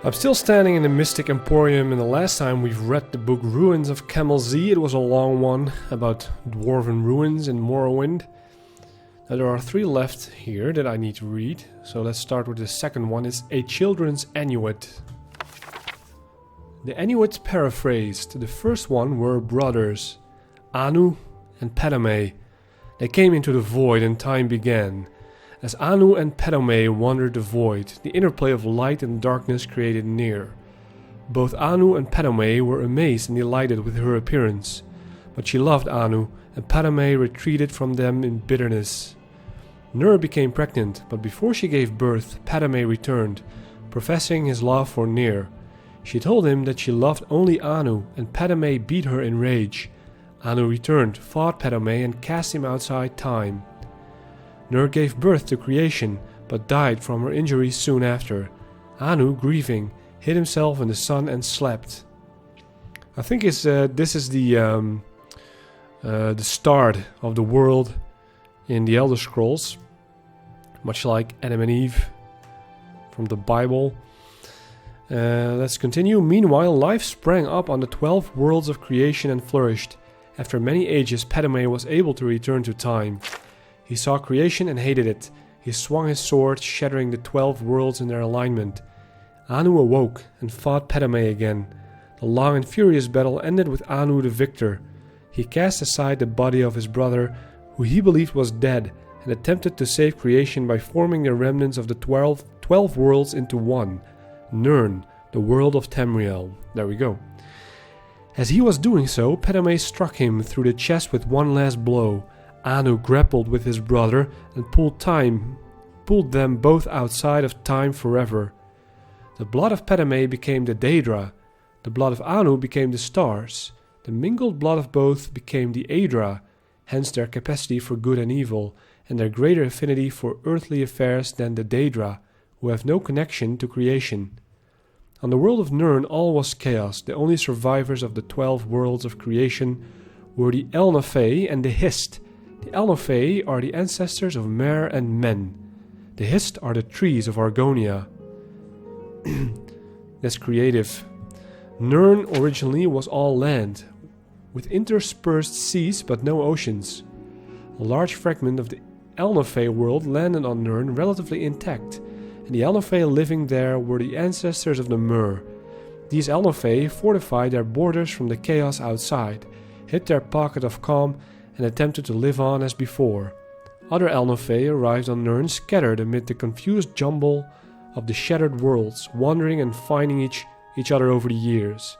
I'm still standing in the Mystic Emporium, and the last time we've read the book Ruins of Camel Z, it was a long one about dwarven ruins in Morrowind. Now there are 3 left here that I need to read, so let's start with the second one. It's A Childrens Annoint. The Annuits paraphrased. The first one were brothers, Anu and Padame. They came into the void and time began. As Anu and Padame wandered the void, the interplay of light and darkness created Nier. Both Anu and Padame were amazed and delighted with her appearance, but she loved Anu, and Padame retreated from them in bitterness. Nier became pregnant, but before she gave birth, Padame returned, professing his love for Nier. She told him that she loved only Anu, and Padame beat her in rage. Anu returned, fought Padame, and cast him outside time. Nier gave birth to creation, but died from her injuries soon after. Anu, grieving, hid himself in the sun and slept. I think this is the start of the world in the Elder Scrolls, much like Adam and Eve from the Bible. Let's continue. Meanwhile, life sprang up on the 12 worlds of creation and flourished. After many ages, Padame was able to return to time. He saw creation and hated it. He swung his sword, shattering the 12 worlds in their alignment. Anu awoke and fought Padame again. The long and furious battle ended with Anu the victor. He cast aside the body of his brother, who he believed was dead, and attempted to save creation by forming the remnants of the 12 worlds into one, Nirn, the world of Tamriel. There we go. As he was doing so, Padame struck him through the chest with one last blow. Anu grappled with his brother and pulled them both outside of time forever. The blood of Padame became the Daedra. The blood of Anu became the stars. The mingled blood of both became the Daedra, hence their capacity for good and evil, and their greater affinity for earthly affairs than the Daedra, who have no connection to creation. On the world of Nirn all was chaos. The only survivors of the 12 worlds of creation were the Elnafei and the Hist. The Elnafei are the ancestors of Mer and Men. The Hist are the trees of Argonia. That's creative. Nirn originally was all land, with interspersed seas but no oceans. A large fragment of the Elnafei world landed on Nirn relatively intact, and the Elnafei living there were the ancestors of the Mer. These Elnafei fortified their borders from the chaos outside, hid their pocket of calm, and attempted to live on as before. Other Elnafei arrived on Nirn scattered amid the confused jumble of the shattered worlds, wandering and finding each other over the years.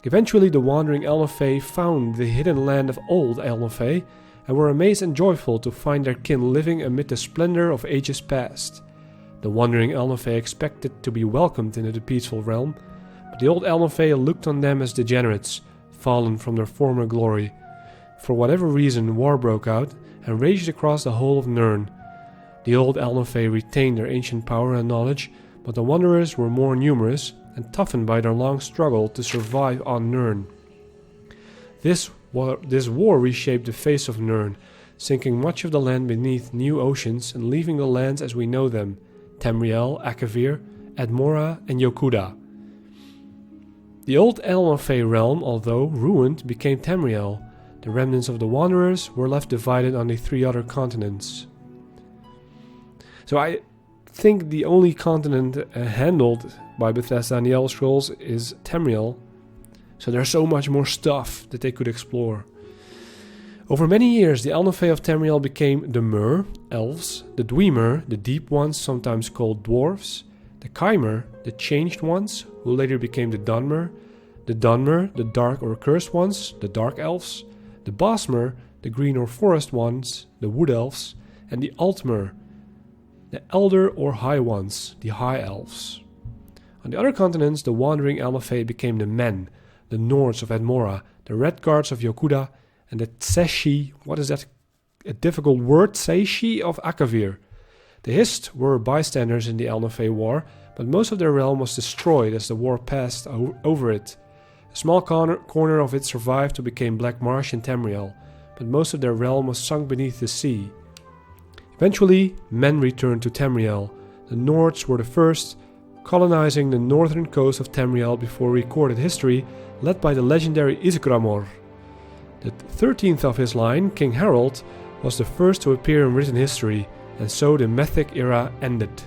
Eventually the wandering Elnafei found the hidden land of old Elnafei, and were amazed and joyful to find their kin living amid the splendor of ages past. The wandering Elnafei expected to be welcomed into the peaceful realm, but the old Elnafei looked on them as degenerates, fallen from their former glory. For whatever reason, war broke out and raged across the whole of Nirn. The old Elnafei retained their ancient power and knowledge, but the wanderers were more numerous and toughened by their long struggle to survive on Nirn. This war reshaped the face of Nirn, sinking much of the land beneath new oceans and leaving the lands as we know them, Tamriel, Akavir, Admora, and Yokuda. The old Elnafei realm, although ruined, became Tamriel. The remnants of the Wanderers were left divided on the 3 other continents. So I think the only continent handled by Bethesda and the Elder Scrolls is Tamriel. So there's so much more stuff that they could explore. Over many years, the Elnafei of Tamriel became the Mer, elves, the Dwemer, the deep ones, sometimes called dwarves, the Chimer, the changed ones, who later became the Dunmer, the dark or cursed ones, the dark elves, the Bosmer, the green or forest ones, the wood elves, and the Altmer, the elder or high ones, the high elves. On the other continents, the wandering Elnafei became the Men, the Nords of Admora, the Red Guards of Yokuda, and the Tseshi, what is that? A difficult word, Tseshi of Akavir. The Hist were bystanders in the Elnafei war, but most of their realm was destroyed as the war passed over it. A small corner of it survived to become Black Marsh in Tamriel, but most of their realm was sunk beneath the sea. Eventually, men returned to Tamriel. The Nords were the first, colonizing the northern coast of Tamriel before recorded history, led by the legendary Isgramor. The 13th of his line, King Harold, was the first to appear in written history, and so the Mythic era ended.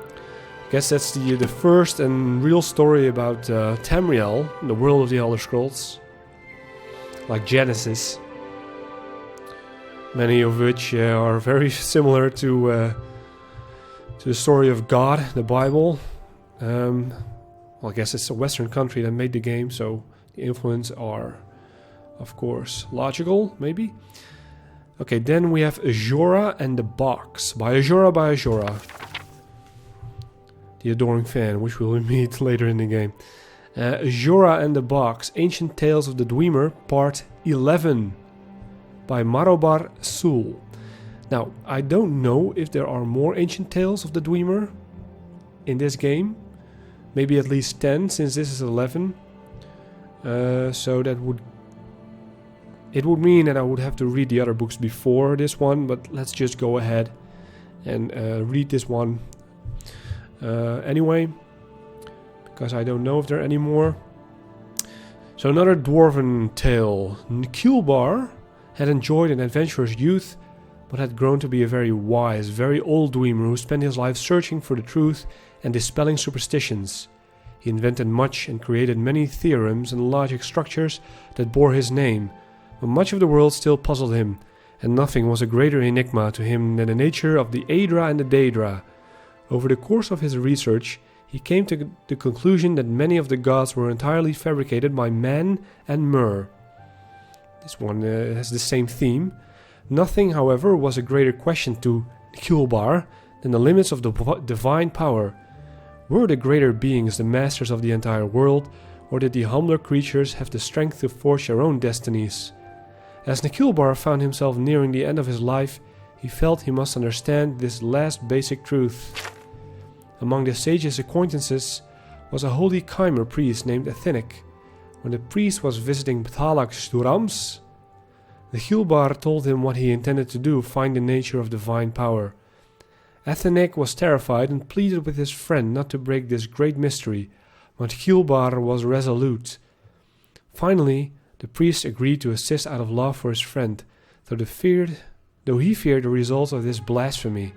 I guess that's the first and real story about Tamriel, the world of the Elder Scrolls, like Genesis, many of which are very similar to the story of God, the Bible. Well, I guess it's a Western country that made the game, so the influence are, of course, logical, maybe. Okay, then we have Jorah and the Box, by Jorah. The Adoring Fan, which we'll meet later in the game. Jorah and the Box, Ancient Tales of the Dwemer, Part 11, by Marobar Sul. Now, I don't know if there are more Ancient Tales of the Dwemer in this game. Maybe at least 10, since this is 11. So that would... It would mean that I would have to read the other books before this one, but let's just go ahead and read this one anyway, because I don't know if there are any more. So another dwarven tale. Nikulbar had enjoyed an adventurous youth, but had grown to be a very wise, very old dwemer who spent his life searching for the truth and dispelling superstitions. He invented much and created many theorems and logic structures that bore his name, but much of the world still puzzled him, and nothing was a greater enigma to him than the nature of the Aedra and the Daedra. Over the course of his research, he came to the conclusion that many of the gods were entirely fabricated by man and Mer. This one has the same theme. Nothing, however, was a greater question to Nikulbar than the limits of the divine power. Were the greater beings the masters of the entire world, or did the humbler creatures have the strength to forge their own destinies? As Nikulbar found himself nearing the end of his life, he felt he must understand this last basic truth. Among the sage's acquaintances was a holy Chimer priest named Athenic. When the priest was visiting Pthalak Sturams, Nikulbar told him what he intended to do, find the nature of divine power. Athenic was terrified and pleaded with his friend not to break this great mystery, but Nikulbar was resolute. Finally, the priest agreed to assist out of love for his friend, though he feared the results of this blasphemy.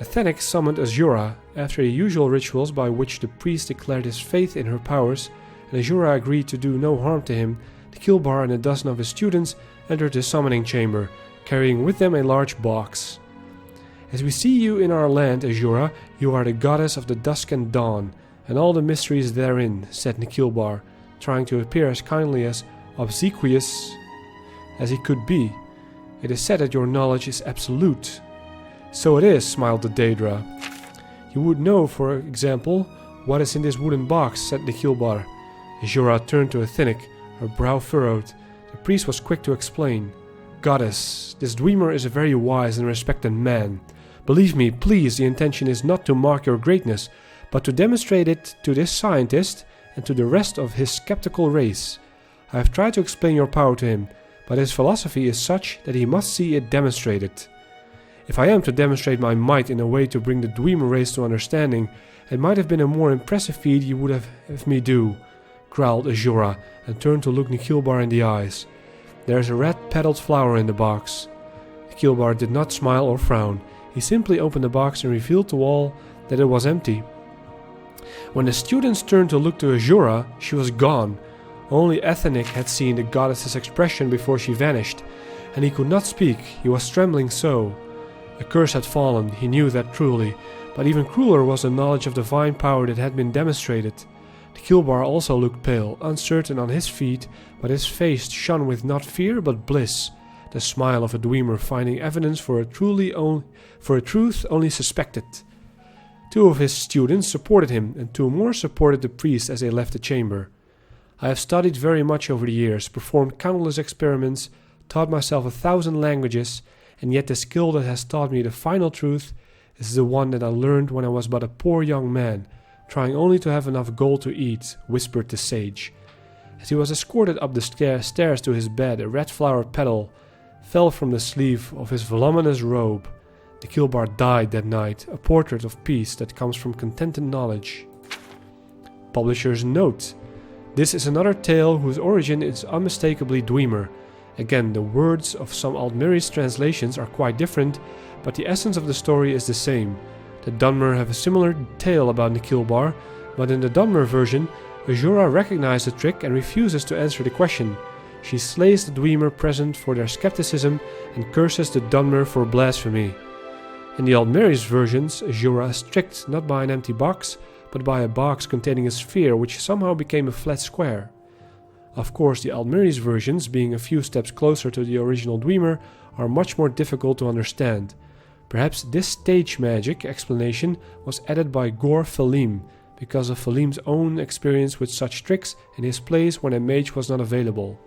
Athenic summoned Azura after the usual rituals by which the priest declared his faith in her powers, and Azura agreed to do no harm to him. Nikulbar and a dozen of his students entered the summoning chamber, carrying with them a large box. As we see you in our land, Azura, you are the goddess of the dusk and dawn, and all the mysteries therein, said Nikulbar, trying to appear as kindly as obsequious as he could be. It is said that your knowledge is absolute. So it is, smiled the Daedra. You would know, for example, what is in this wooden box, said Nikulbar. Azura turned to Athenic, her brow furrowed. The priest was quick to explain. Goddess, this dwemer is a very wise and respected man. Believe me, please, the intention is not to mark your greatness, but to demonstrate it to this scientist and to the rest of his skeptical race. I have tried to explain your power to him, but his philosophy is such that he must see it demonstrated. If I am to demonstrate my might in a way to bring the dwemer race to understanding, it might have been a more impressive feat you would have me do, growled Azura, and turned to look Nikulbar in the eyes. There is a red-petaled flower in the box. Nikulbar did not smile or frown. He simply opened the box and revealed to all that it was empty. When the students turned to look to Azura, she was gone. Only Athenic had seen the goddess's expression before she vanished, and he could not speak, he was trembling so. A curse had fallen, he knew that truly, but even crueler was the knowledge of divine power that had been demonstrated. Nikulbar also looked pale, uncertain on his feet, but his face shone with not fear but bliss, the smile of a dwemer finding evidence for a truth only suspected. 2 of his students supported him, and 2 more supported the priest as they left the chamber. I have studied very much over the years, performed countless experiments, taught myself 1,000 languages, and yet the skill that has taught me the final truth is the one that I learned when I was but a poor young man, trying only to have enough gold to eat, whispered the sage. As he was escorted up the stairs to his bed, a red flower petal fell from the sleeve of his voluminous robe. Nikilbar died that night, a portrait of peace that comes from contented knowledge. Publisher's note. This is another tale whose origin is unmistakably Dwemer. Again, the words of some Aldmeri's translations are quite different, but the essence of the story is the same. The Dunmer have a similar tale about Nikilbar, but in the Dunmer version, Jorah recognizes the trick and refuses to answer the question. She slays the Dwemer present for their skepticism and curses the Dunmer for blasphemy. In the Aldmeri's versions, Jorah is tricked not by an empty box, but by a box containing a sphere which somehow became a flat square. Of course, the Aldmeri's versions, being a few steps closer to the original Dwemer, are much more difficult to understand. Perhaps this stage magic explanation was added by Gor Falim, because of Falim's own experience with such tricks in his place when a mage was not available.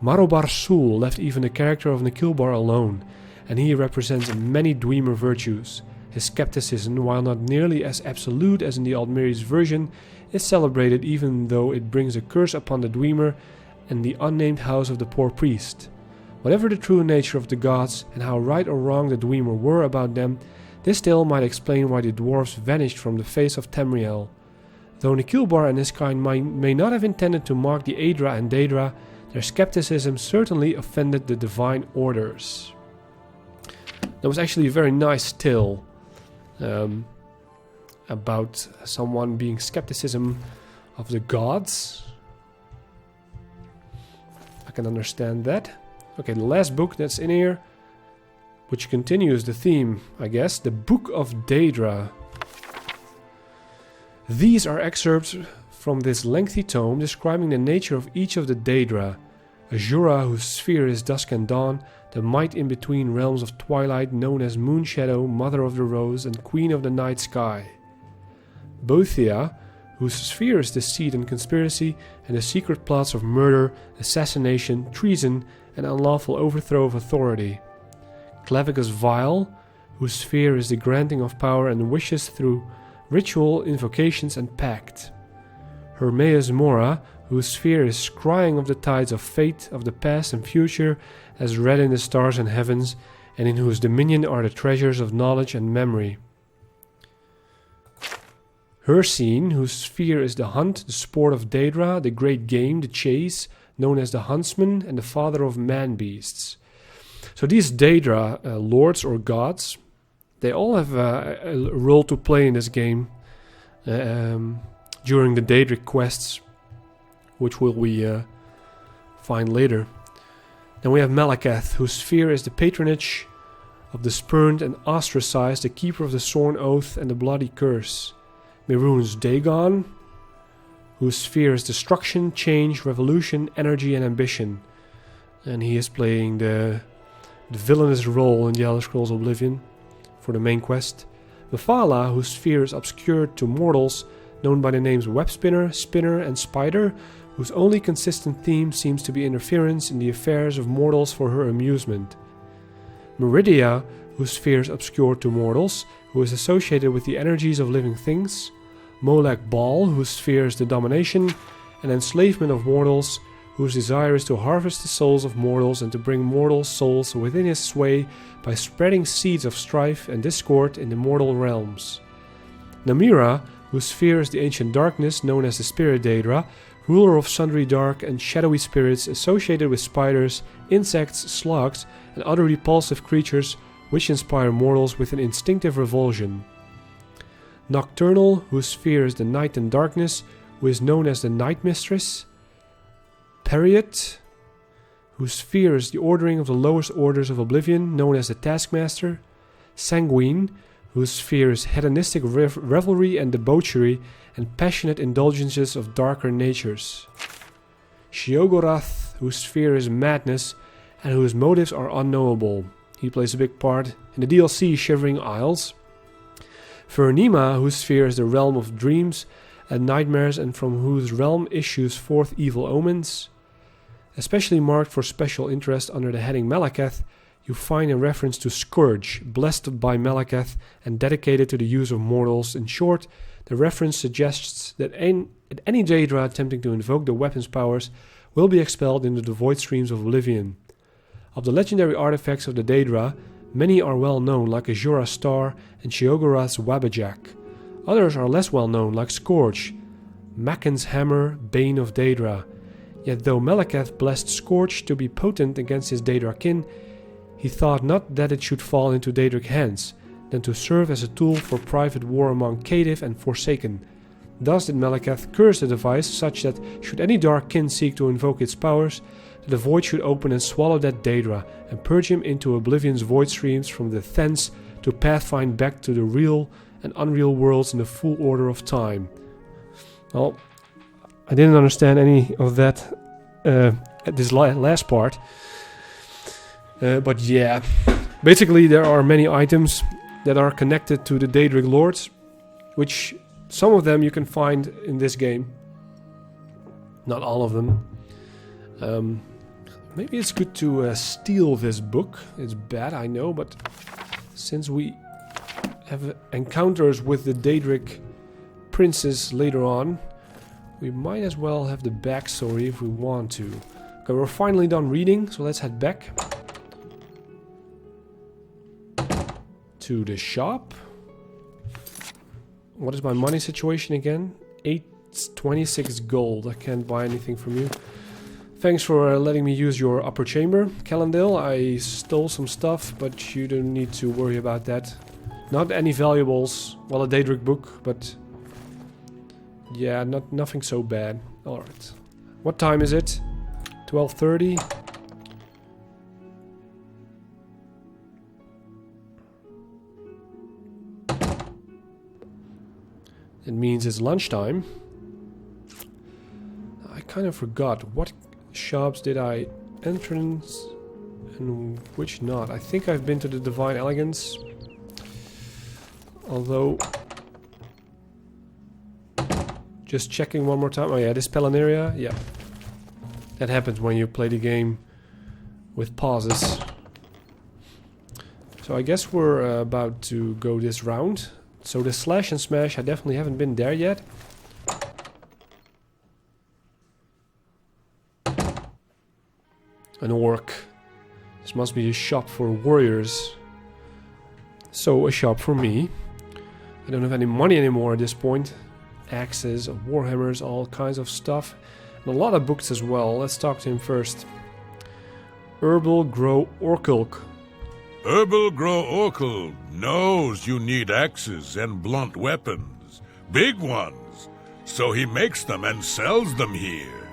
Marobar Sul left even the character of Nikilbar alone, and he represents many Dwemer virtues. His skepticism, while not nearly as absolute as in the Aldmeri's version, is celebrated even though it brings a curse upon the Dwemer and the unnamed house of the poor priest. Whatever the true nature of the gods and how right or wrong the Dwemer were about them, this tale might explain why the dwarves vanished from the face of Tamriel. Though Nikilbar and his kind may not have intended to mock the Aedra and Daedra, their skepticism certainly offended the divine orders. That was actually a very nice tale about someone being skepticism of the gods. I can understand that. Okay, the last book that's in here, which continues the theme, I guess, the Book of Daedra. These are excerpts from this lengthy tome describing the nature of each of the Daedra. A Jorah whose sphere is dusk and dawn, the might in between realms of twilight known as Moonshadow, Mother of the Rose, and Queen of the Night Sky. Bothia, whose sphere is deceit and conspiracy, and the secret plots of murder, assassination, treason, and unlawful overthrow of authority. Clavicus Vile, whose sphere is the granting of power and wishes through ritual, invocations, and pact. Hermaeus Mora, whose sphere is scrying of the tides of fate of the past and future as read in the stars and heavens, and in whose dominion are the treasures of knowledge and memory. Hircine, whose sphere is the hunt, the sport of Daedra, the great game, the chase, known as the huntsman and the father of man-beasts. So these Daedra lords or gods, they all have a role to play in this game during the Daedric quests, which we find later. Then we have Malakath, whose sphere is the patronage of the spurned and ostracized, the keeper of the sworn oath and the bloody curse. Mehrunes Dagon, whose sphere is destruction, change, revolution, energy, and ambition. And he is playing the villainous role in the Elder Scrolls Oblivion for the main quest. Mephala, whose sphere is obscured to mortals, known by the names Webspinner, Spinner, and Spider, whose only consistent theme seems to be interference in the affairs of mortals for her amusement. Meridia, whose sphere is obscured to mortals, who is associated with the energies of living things. Molech Bal, whose sphere is the domination and enslavement of mortals, whose desire is to harvest the souls of mortals and to bring mortal souls within his sway by spreading seeds of strife and discord in the mortal realms. Namira, whose sphere is the ancient darkness known as the Spirit Daedra, ruler of sundry dark and shadowy spirits associated with spiders, insects, slugs, and other repulsive creatures which inspire mortals with an instinctive revulsion. Nocturnal, whose sphere is the night and darkness, who is known as the Night Mistress. Periot, whose sphere is the ordering of the lowest orders of Oblivion, known as the Taskmaster. Sanguine, whose sphere is hedonistic revelry and debauchery and passionate indulgences of darker natures. Sheogorath, whose sphere is madness and whose motives are unknowable. He plays a big part in the DLC Shivering Isles. Vernima, whose sphere is the realm of dreams and nightmares and from whose realm issues forth evil omens. Especially marked for special interest under the heading Malakath, you find a reference to Scourge, blessed by Malakath and dedicated to the use of mortals. In short, the reference suggests that any Daedra attempting to invoke the weapon's powers will be expelled into the void streams of Oblivion. Of the legendary artifacts of the Daedra, Many are well known, like Azura's Star and Sheogorath's Wabbajack. Others are less well known, like Scourge, Macken's Hammer, Bane of Daedra. Yet though Malekith blessed Scourge to be potent against his Daedra kin, he thought not that it should fall into Daedric hands, than to serve as a tool for private war among Caitiff and Forsaken. Thus did Malekith curse the device, such that should any dark kin seek to invoke its powers, the void should open and swallow that Daedra, and purge him into Oblivion's void streams from the thence to pathfind back to the real and unreal worlds in the full order of time. Well, I didn't understand any of that at this last part. But yeah, basically there are many items that are connected to the Daedric Lords, which some of them you can find in this game. Not all of them. Maybe it's good to steal this book. It's bad, I know, but since we have encounters with the Daedric princes later on, we might as well have the backstory if we want to. Okay, we're finally done reading, so let's head back to the shop. What is my money situation again? 826 gold. I can't buy anything from you. Thanks for letting me use your upper chamber, Calendale. I stole some stuff, but you don't need to worry about that. Not any valuables. Well, a Daedric book, but yeah, nothing so bad. Alright. What time is it? 12:30. It means it's lunchtime. I kind of forgot. What shops did I entrance and which not? I think I've been to the Divine Elegance. Although, just checking one more time. Oh yeah, this Pelaneria. Yeah. That happens when you play the game with pauses. So I guess we're about to go this round. So the Slash and Smash, I definitely haven't been there yet. An orc. This must be a shop for warriors. So a shop for me. I don't have any money anymore at this point. Axes, warhammers, all kinds of stuff. And a lot of books as well. Let's talk to him first. Herbal Grow Orculk. Herbal Grow Orcle knows you need axes and blunt weapons. Big ones. So he makes them and sells them here.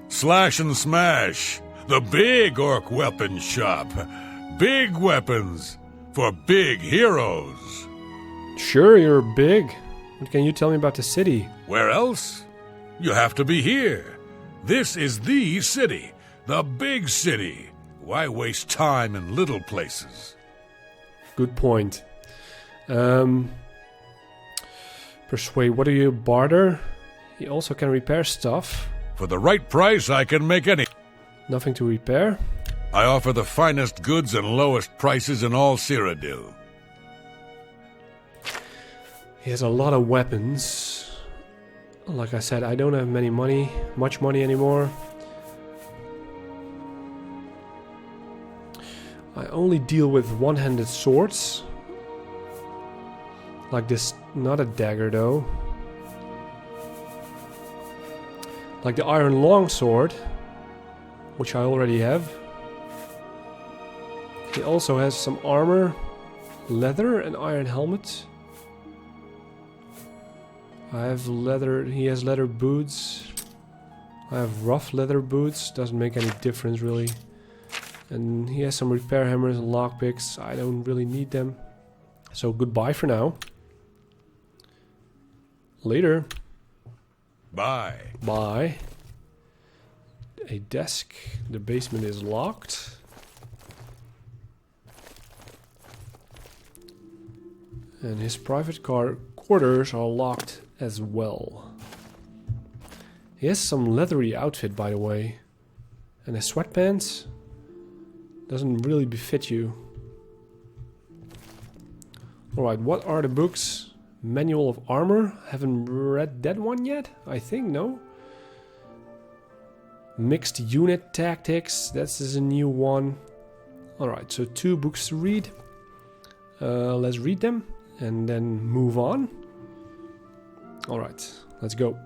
Slash and Smash, the big orc weapon shop. Big weapons for big heroes. Sure, you're big. What can you tell me about the city? Where else? You have to be here. This is the city. The big city. Why waste time in little places? Good point. Persuade, what do you barter? He also can repair stuff. For the right price, I can make any. Nothing to repair. I offer the finest goods and lowest prices in all Cyrodiil. He has a lot of weapons. Like I said, I don't have much money anymore. I only deal with one-handed swords. Like this, not a dagger though. Like the iron longsword, which I already have. He also has some armor, leather, and iron helmet. I have leather, he has leather boots. I have rough leather boots, doesn't make any difference really. And he has some repair hammers and lockpicks. I don't really need them. So goodbye for now. Later. Bye. Bye. A desk. The basement is locked. And his private quarters are locked as well. He has some leathery outfit, by the way. And his sweatpants doesn't really befit you. Alright, what are the books? Manual of Armor. Haven't read that one yet, I think, no? Mixed Unit Tactics. This is a new one. Alright, so 2 books to read. Let's read them and then move on. Alright, let's go.